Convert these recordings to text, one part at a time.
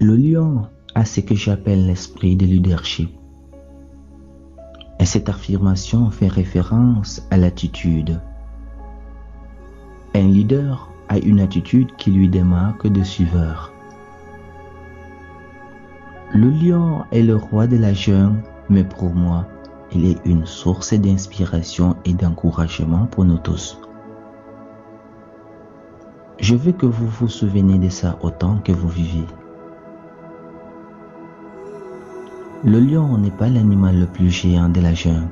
Le lion a ce que j'appelle l'esprit de leadership. Et cette affirmation fait référence à l'attitude. Un leader a une attitude qui lui démarque de suiveur. Le lion est le roi de la jungle, mais pour moi, il est une source d'inspiration et d'encouragement pour nous tous. Je veux que vous vous souveniez de ça autant que vous vivez. Le lion n'est pas l'animal le plus géant de la jungle.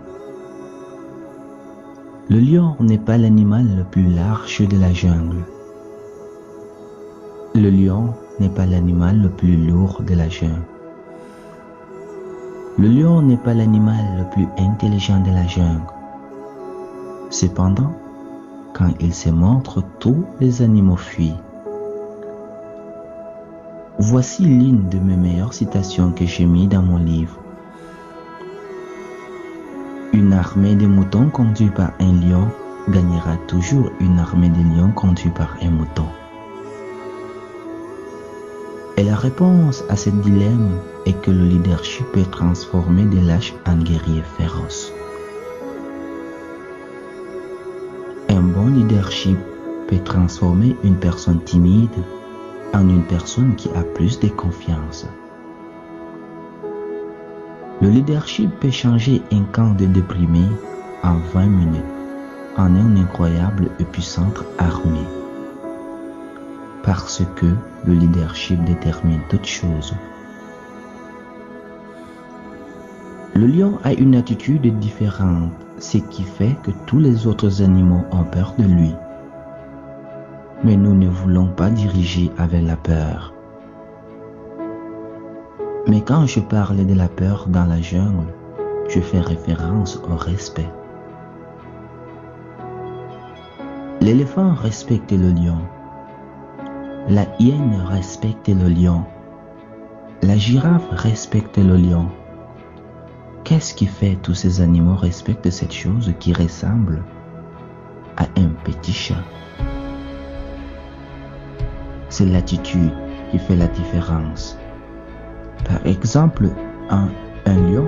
Le lion n'est pas l'animal le plus large de la jungle. Le lion n'est pas l'animal le plus lourd de la jungle. Le lion n'est pas l'animal le plus intelligent de la jungle. Cependant, quand il se montre, tous les animaux fuient. Voici l'une de mes meilleures citations que j'ai mises dans mon livre. Une armée de moutons conduite par un lion gagnera toujours une armée de lions conduite par un mouton. Et la réponse à ce dilemme est que le leadership peut transformer des lâches en guerriers féroces. Un bon leadership peut transformer une personne timide en une personne qui a plus de confiance. Le leadership peut changer un camp de déprimés en 20 minutes en une incroyable et puissante armée. Parce que le leadership détermine toutes choses. Le lion a une attitude différente, ce qui fait que tous les autres animaux ont peur de lui. Mais nous ne voulons pas diriger avec la peur. Mais quand je parle de la peur dans la jungle, je fais référence au respect. L'éléphant respecte le lion. La hyène respecte le lion. La girafe respecte le lion. Qu'est-ce qui fait que tous ces animaux respectent cette chose qui ressemble à un petit chat? C'est l'attitude qui fait la différence. Par exemple, un lion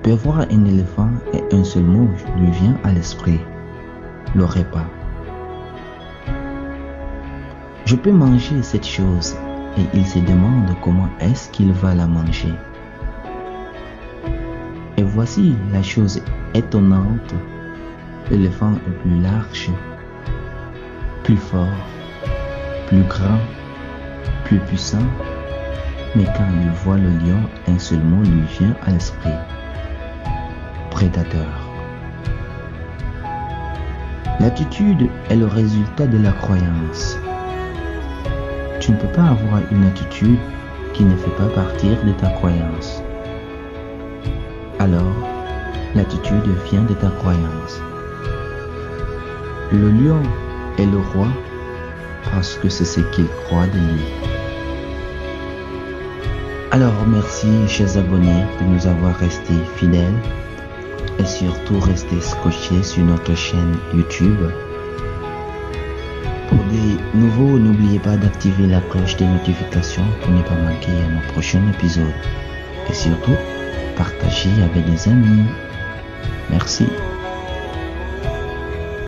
peut voir un éléphant et un seul mot lui vient à l'esprit, le repas. Je peux manger cette chose et il se demande comment est-ce qu'il va la manger. Et voici la chose étonnante, l'éléphant est plus large, plus fort, plus grand, plus puissant, mais quand il voit le lion, un seul mot lui vient à l'esprit, prédateur. L'attitude est le résultat de la croyance. Tu ne peux pas avoir une attitude qui ne fait pas partir de ta croyance. Alors, l'attitude vient de ta croyance. Le lion est le roi parce que c'est ce qu'il croit de lui. Alors merci chers abonnés de nous avoir restés fidèles et surtout restés scotchés sur notre chaîne YouTube. Pour des nouveaux, n'oubliez pas d'activer la cloche de notification pour ne pas manquer à nos prochains épisodes. Et surtout, partagez avec des amis. Merci.